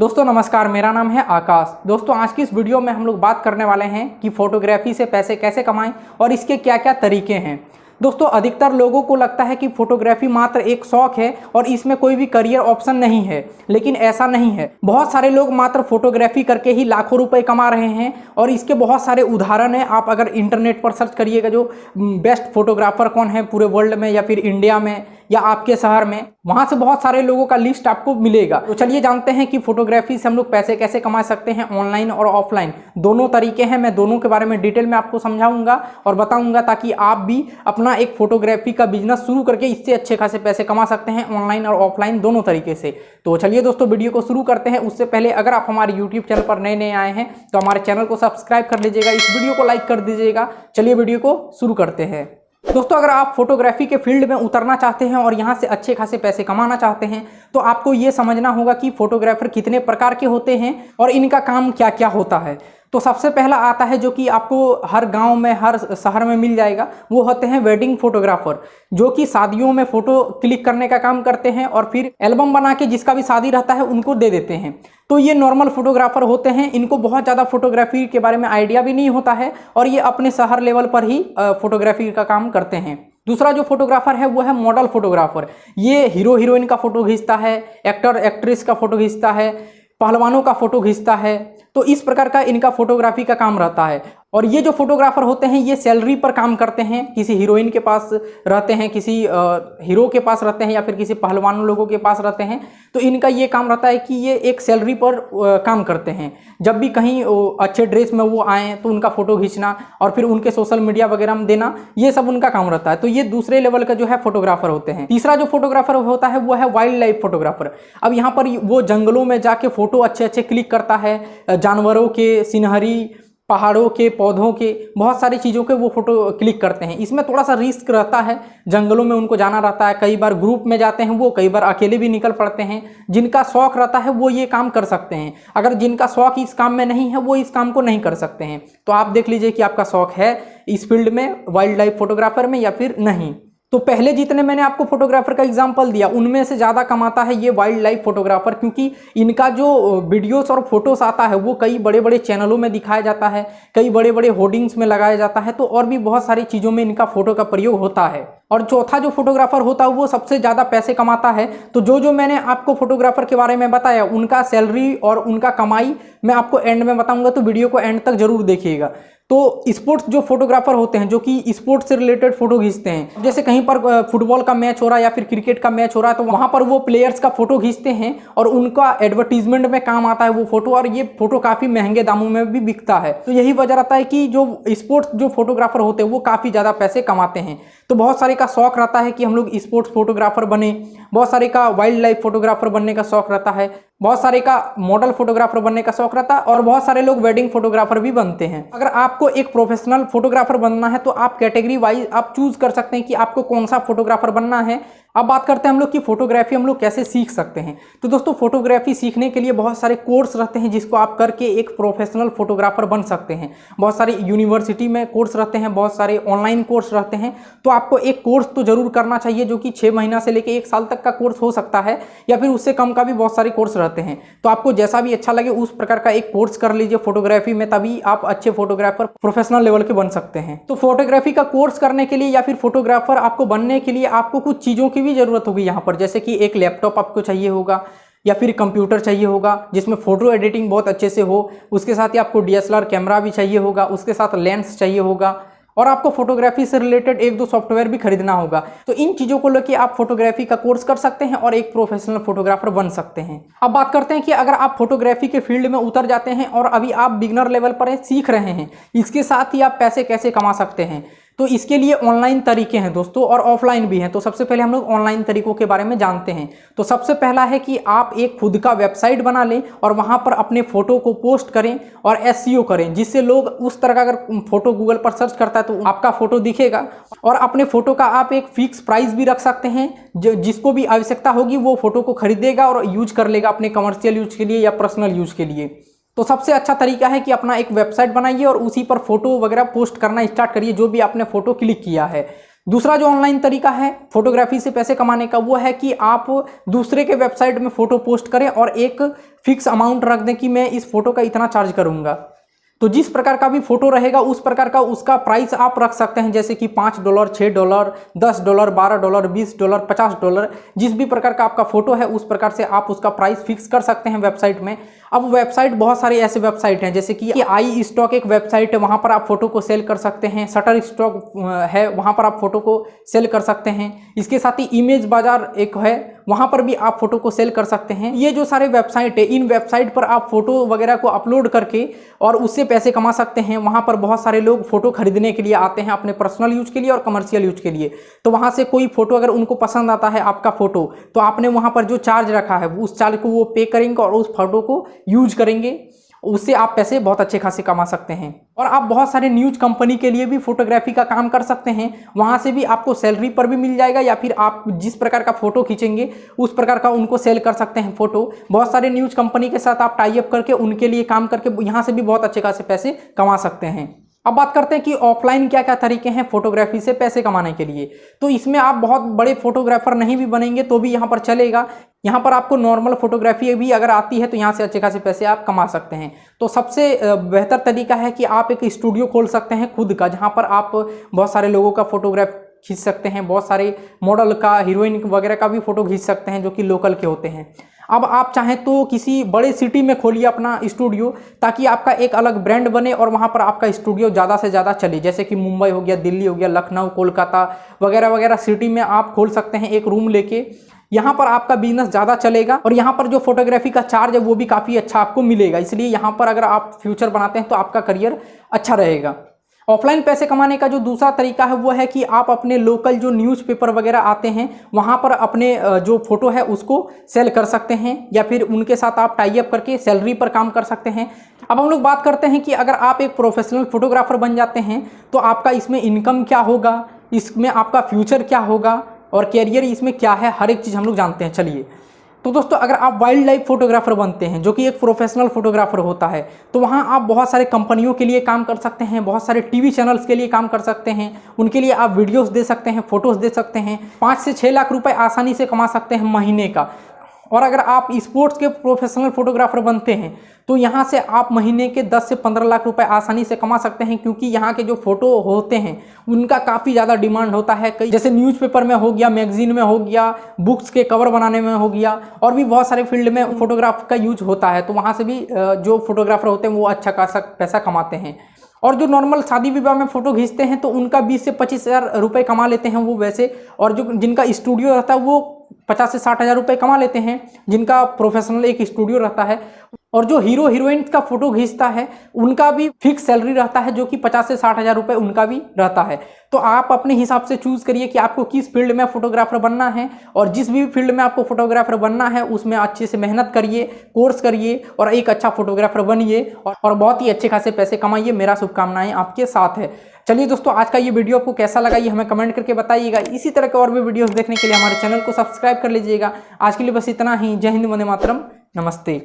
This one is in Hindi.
दोस्तों नमस्कार, मेरा नाम है आकाश। दोस्तों आज की इस वीडियो में हम लोग बात करने वाले हैं कि फोटोग्राफी से पैसे कैसे कमाएं और इसके क्या क्या तरीके हैं। दोस्तों अधिकतर लोगों को लगता है कि फोटोग्राफी मात्र एक शौक है और इसमें कोई भी करियर ऑप्शन नहीं है, लेकिन ऐसा नहीं है। बहुत सारे लोग मात्र फोटोग्राफी करके ही लाखों रुपए कमा रहे हैं और इसके बहुत सारे उदाहरण हैं। आप अगर इंटरनेट पर सर्च करिएगा जो बेस्ट फोटोग्राफर कौन है पूरे वर्ल्ड में या फिर इंडिया में या आपके शहर में, वहां से बहुत सारे लोगों का लिस्ट आपको मिलेगा। तो चलिए जानते हैं कि फोटोग्राफी से हम लोग पैसे कैसे कमा सकते हैं। ऑनलाइन और ऑफलाइन दोनों तरीके हैं। मैं दोनों के बारे में डिटेल में आपको समझाऊंगा और बताऊंगा ताकि आप भी अपना एक फोटोग्राफी का बिजनेस शुरू करके इससे अच्छे खासे पैसे कमा सकते हैं, ऑनलाइन और ऑफलाइन दोनों तरीके से। तो चलिए दोस्तों वीडियो को शुरू करते हैं। उससे पहले अगर आप हमारे यूट्यूब चैनल पर नए नए आए हैं तो हमारे चैनल को सब्सक्राइब कर लीजिएगा, इस वीडियो को लाइक कर दीजिएगा। चलिए वीडियो को शुरू करते हैं। दोस्तों अगर आप फोटोग्राफी के फील्ड में उतरना चाहते हैं और यहाँ से अच्छे खासे पैसे कमाना चाहते हैं तो आपको ये समझना होगा कि फोटोग्राफर कितने प्रकार के होते हैं और इनका काम क्या क्या होता है। तो सबसे पहला आता है जो कि आपको हर गांव में हर शहर में मिल जाएगा, वो होते हैं वेडिंग फोटोग्राफर, जो कि शादियों में फोटो क्लिक करने का काम करते हैं और फिर एल्बम बना के जिसका भी शादी रहता है उनको दे देते हैं। तो ये नॉर्मल फोटोग्राफर होते हैं, इनको बहुत ज़्यादा फोटोग्राफी के बारे में आइडिया भी नहीं होता है और ये अपने शहर लेवल पर ही फोटोग्राफी का काम करते हैं। दूसरा जो फोटोग्राफर है वो है मॉडल फोटोग्राफर। ये हीरो हीरोइन का फोटो खींचता है, एक्टर एक्ट्रेस का फोटो खींचता है, पहलवानों का फोटो खींचता है। तो इस प्रकार का इनका फोटोग्राफी का काम रहता है। और ये जो फोटोग्राफर होते हैं ये सैलरी पर काम करते हैं, किसी हीरोइन के पास रहते हैं, किसी हीरो के पास रहते हैं या फिर किसी पहलवान लोगों के पास रहते हैं। तो इनका ये काम रहता है कि ये एक सैलरी पर काम करते हैं। जब भी कहीं अच्छे ड्रेस में वो आएँ तो उनका फोटो खींचना और फिर उनके सोशल मीडिया वगैरह में देना, ये सब उनका काम रहता है। तो ये दूसरे लेवल का जो है फोटोग्राफर होते हैं। तीसरा जो फोटोग्राफर होता है वो है वाइल्ड लाइफ फोटोग्राफर। अब यहाँ पर वो जंगलों में जाके फोटो अच्छे अच्छे क्लिक करता है, जानवरों के, सिनहरी, पहाड़ों के, पौधों के, बहुत सारी चीज़ों के वो फोटो क्लिक करते हैं। इसमें थोड़ा सा रिस्क रहता है, जंगलों में उनको जाना रहता है, कई बार ग्रुप में जाते हैं वो, कई बार अकेले भी निकल पड़ते हैं। जिनका शौक रहता है वो ये काम कर सकते हैं, अगर जिनका शौक इस काम में नहीं है वो इस काम को नहीं कर सकते हैं। तो आप देख लीजिए कि आपका शौक है इस फील्ड में, वाइल्ड लाइफ फोटोग्राफर में, या फिर नहीं। तो पहले जितने मैंने आपको फोटोग्राफर का एग्जांपल दिया उनमें से ज़्यादा कमाता है ये वाइल्ड लाइफ फोटोग्राफर, क्योंकि इनका जो वीडियोस और फोटोस आता है वो कई बड़े बड़े चैनलों में दिखाया जाता है, कई बड़े बड़े होर्डिंग्स में लगाया जाता है। तो और भी बहुत सारी चीज़ों में इनका फोटो का प्रयोग होता है। और चौथा जो फोटोग्राफर होता है वो सबसे ज़्यादा पैसे कमाता है। तो जो मैंने आपको फोटोग्राफर के बारे में बताया उनका सैलरी और उनका कमाई मैं आपको एंड में बताऊंगा, तो वीडियो को एंड तक जरूर देखिएगा। तो स्पोर्ट्स जो फोटोग्राफर होते हैं जो कि स्पोर्ट्स से रिलेटेड फोटो खींचते हैं, जैसे कहीं पर फुटबॉल का मैच हो रहा है या फिर क्रिकेट का मैच हो रहा है तो वहां पर वो प्लेयर्स का फोटो खींचते हैं और उनका एडवर्टीजमेंट में काम आता है वो फोटो, और ये फोटो काफ़ी महंगे दामों में भी बिकता है। तो यही वजह रहता है कि जो स्पोर्ट्स जो फोटोग्राफर होते हैं वो काफ़ी ज़्यादा पैसे कमाते हैं। तो बहुत सारे का शौक रहता है कि हम लोग स्पोर्ट्स फोटोग्राफर बने, बहुत सारे का वाइल्ड लाइफ फोटोग्राफर बनने का शौक रहता है, बहुत सारे का मॉडल फोटोग्राफर बनने का शौक रहता है और बहुत सारे लोग वेडिंग फोटोग्राफर भी बनते हैं। अगर आपको एक प्रोफेशनल फोटोग्राफर बनना है तो आप कैटेगरी वाइज आप चूज कर सकते हैं कि आपको कौन सा फोटोग्राफर बनना है। अब बात करते हैं हम लोग कि फोटोग्राफी हम लोग कैसे सीख सकते हैं। तो दोस्तों फोटोग्राफी सीखने के लिए बहुत सारे कोर्स रहते हैं जिसको आप करके एक प्रोफेशनल फोटोग्राफर बन सकते हैं। बहुत सारी यूनिवर्सिटी में कोर्स रहते हैं, बहुत सारे ऑनलाइन कोर्स रहते हैं। तो आपको एक कोर्स तो जरूर करना चाहिए जो कि 6 महीना से लेकर 1 साल तक का कोर्स हो सकता है या फिर उससे कम का भी बहुत सारे कोर्स रहते हैं। तो आपको जैसा भी अच्छा लगे उस प्रकार का एक कोर्स कर लीजिए फोटोग्राफी में, तभी आप अच्छे फोटोग्राफर प्रोफेशनल लेवल के बन सकते हैं। तो फोटोग्राफी का कोर्स करने के लिए या फिर फोटोग्राफर आपको बनने के लिए आपको कुछ चीज़ों की भी जरूरत होगी यहाँ पर, जैसे कि एक लैपटॉप आपको चाहिए होगा या फिर कंप्यूटर चाहिए होगा जिसमें फोटो एडिटिंग बहुत अच्छे से हो। उसके साथ ही आपको DSLR कैमरा भी चाहिए होगा, उसके साथ लेंस चाहिए होगा और आपको फोटोग्राफी से रिलेटेड 1-2 सॉफ्टवेयर भी खरीदना होगा। तो इन चीज़ों को लेकर आप फोटोग्राफी का कोर्स कर सकते हैं और एक प्रोफेशनल फोटोग्राफर बन सकते हैं। अब बात करते हैं कि अगर आप फोटोग्राफी के फील्ड में उतर जाते हैं और अभी आप बिगनर लेवल पर सीख रहे हैं, इसके साथ ही आप पैसे कैसे कमा सकते हैं। तो इसके लिए ऑनलाइन तरीके हैं दोस्तों और ऑफलाइन भी हैं। तो सबसे पहले हम लोग ऑनलाइन तरीकों के बारे में जानते हैं। तो सबसे पहला है कि आप एक खुद का वेबसाइट बना लें और वहां पर अपने फोटो को पोस्ट करें और SEO करें, जिससे लोग उस तरह का अगर फोटो गूगल पर सर्च करता है तो आपका फोटो दिखेगा। और अपने फोटो का आप एक फिक्स प्राइस भी रख सकते हैं, जिसको भी आवश्यकता होगी वो फोटो को खरीदेगा और यूज कर लेगा अपने कमर्शियल यूज के लिए या पर्सनल यूज के लिए। तो सबसे अच्छा तरीका है कि अपना एक वेबसाइट बनाइए और उसी पर फोटो वगैरह पोस्ट करना स्टार्ट करिए, जो भी आपने फोटो क्लिक किया है। दूसरा जो ऑनलाइन तरीका है फोटोग्राफी से पैसे कमाने का वो है कि आप दूसरे के वेबसाइट में फ़ोटो पोस्ट करें और एक फिक्स अमाउंट रख दें कि मैं इस फ़ोटो का इतना चार्ज करूँगा। तो जिस प्रकार का भी फोटो रहेगा उस प्रकार का उसका प्राइस आप रख सकते हैं, जैसे कि $5, $6, $10, $12, $20, $50, जिस भी प्रकार का आपका फोटो है उस प्रकार से आप उसका प्राइस फिक्स कर सकते हैं वेबसाइट में। अब वेबसाइट बहुत सारे ऐसे वेबसाइट हैं, जैसे कि आई स्टॉक एक वेबसाइट है, वहाँ पर आप फोटो को सेल कर सकते हैं। शटर स्टॉक है, वहाँ पर आप फोटो को सेल कर सकते हैं। इसके साथ ही इमेज बाजार एक है, वहाँ पर भी आप फोटो को सेल कर सकते हैं। ये जो सारे वेबसाइट है, इन वेबसाइट पर आप फोटो वगैरह को अपलोड करके और उससे पैसे कमा सकते हैं। वहाँ पर बहुत सारे लोग फोटो खरीदने के लिए आते हैं, अपने पर्सनल यूज के लिए और कमर्शियल यूज के लिए। तो वहाँ से कोई फोटो अगर उनको पसंद आता है आपका फोटो, तो आपने वहाँ पर जो चार्ज रखा है उस चार्ज को वो पे करेंगे और उस फोटो को यूज करेंगे, उससे आप पैसे बहुत अच्छे खासे कमा सकते हैं। और आप बहुत सारे न्यूज कंपनी के लिए भी फोटोग्राफी का काम कर सकते हैं, वहाँ से भी आपको सैलरी पर भी मिल जाएगा, या फिर आप जिस प्रकार का फोटो खींचेंगे उस प्रकार का उनको सेल कर सकते हैं फोटो। बहुत सारे न्यूज कंपनी के साथ आप टाई अप करके उनके लिए काम करके यहाँ से भी बहुत अच्छे खासे पैसे कमा सकते हैं। अब बात करते हैं कि ऑफलाइन क्या क्या तरीके हैं फोटोग्राफी से पैसे कमाने के लिए। तो इसमें आप बहुत बड़े फोटोग्राफर नहीं भी बनेंगे तो भी यहाँ पर चलेगा। यहाँ पर आपको नॉर्मल फोटोग्राफी भी अगर आती है तो यहाँ से अच्छे खासे पैसे आप कमा सकते हैं। तो सबसे बेहतर तरीका है कि आप एक स्टूडियो खोल सकते हैं खुद का, जहाँ पर आप बहुत सारे लोगों का फोटोग्राफ खींच सकते हैं, बहुत सारे मॉडल का, हीरोइन वगैरह का भी फोटो खींच सकते हैं जो कि लोकल के होते हैं। अब आप चाहें तो किसी बड़े सिटी में खोलिए अपना स्टूडियो, ताकि आपका एक अलग ब्रांड बने और वहाँ पर आपका स्टूडियो ज़्यादा से ज़्यादा चले। जैसे कि मुंबई हो गया, दिल्ली हो गया, लखनऊ, कोलकाता वगैरह वगैरह सिटी में आप खोल सकते हैं एक रूम लेके। यहाँ पर आपका बिजनेस ज़्यादा चलेगा और यहाँ पर जो फोटोग्राफी का चार्ज है वो भी काफ़ी अच्छा आपको मिलेगा। इसलिए यहाँ पर अगर आप फ्यूचर बनाते हैं तो आपका करियर अच्छा रहेगा। ऑफलाइन पैसे कमाने का जो दूसरा तरीका है वो है कि आप अपने लोकल जो न्यूज़पेपर वगैरह आते हैं वहाँ पर अपने जो फोटो है उसको सेल कर सकते हैं, या फिर उनके साथ आप टाई अप करके सैलरी पर काम कर सकते हैं। अब हम लोग बात करते हैं कि अगर आप एक प्रोफेशनल फोटोग्राफर बन जाते हैं तो आपका इसमें इनकम क्या होगा, इसमें आपका फ्यूचर क्या होगा और कैरियर इसमें क्या है, हर एक चीज़ हम लोग जानते हैं। चलिए, तो दोस्तों अगर आप वाइल्ड लाइफ फोटोग्राफर बनते हैं जो कि एक प्रोफेशनल फोटोग्राफर होता है, तो वहाँ आप बहुत सारे कंपनियों के लिए काम कर सकते हैं, बहुत सारे टीवी चैनल्स के लिए काम कर सकते हैं, उनके लिए आप वीडियोस दे सकते हैं, फोटोज़ दे सकते हैं। 5 से 6 लाख रुपए आसानी से कमा सकते हैं महीने का। और अगर आप स्पोर्ट्स के प्रोफेशनल फोटोग्राफर बनते हैं तो यहाँ से आप महीने के 10 से 15 लाख रुपए आसानी से कमा सकते हैं, क्योंकि यहाँ के जो फोटो होते हैं उनका काफ़ी ज़्यादा डिमांड होता है। कई जैसे न्यूज़पेपर में हो गया, मैगजीन में हो गया, बुक्स के कवर बनाने में हो गया, और भी बहुत सारे फील्ड में फोटोग्राफ का यूज होता है। तो वहाँ से भी जो फोटोग्राफर होते हैं वो अच्छा खासा पैसा कमाते हैं। और जो नॉर्मल शादी विवाह में फ़ोटो खींचते हैं तो उनका 20 से 25 हज़ार रुपये कमा लेते हैं वो वैसे, और जो जिनका स्टूडियो रहता है वो 50 से 60 हज़ार रुपये कमा लेते हैं जिनका प्रोफेशनल एक स्टूडियो रहता है। और जो हीरो हीरोइन का फोटो खींचता है उनका भी फिक्स सैलरी रहता है जो कि 50 से 60 हज़ार रुपये उनका भी रहता है। तो आप अपने हिसाब से चूज़ करिए कि आपको किस फील्ड में फोटोग्राफर बनना है, और जिस भी फील्ड में आपको फोटोग्राफर बनना है उसमें अच्छे से मेहनत करिए, कोर्स करिए और एक अच्छा फोटोग्राफर बनिए और बहुत ही अच्छे खासे पैसे कमाइए। मेरा शुभकामनाएं आपके साथ है। चलिए दोस्तों, आज का ये वीडियो आपको कैसा लगा ये हमें कमेंट करके बताइएगा। इसी तरह के और भी वीडियोस देखने के लिए हमारे चैनल को सब्सक्राइब कर लीजिएगा। आज के लिए बस इतना ही। जय हिंद, वंदे मातरम, नमस्ते।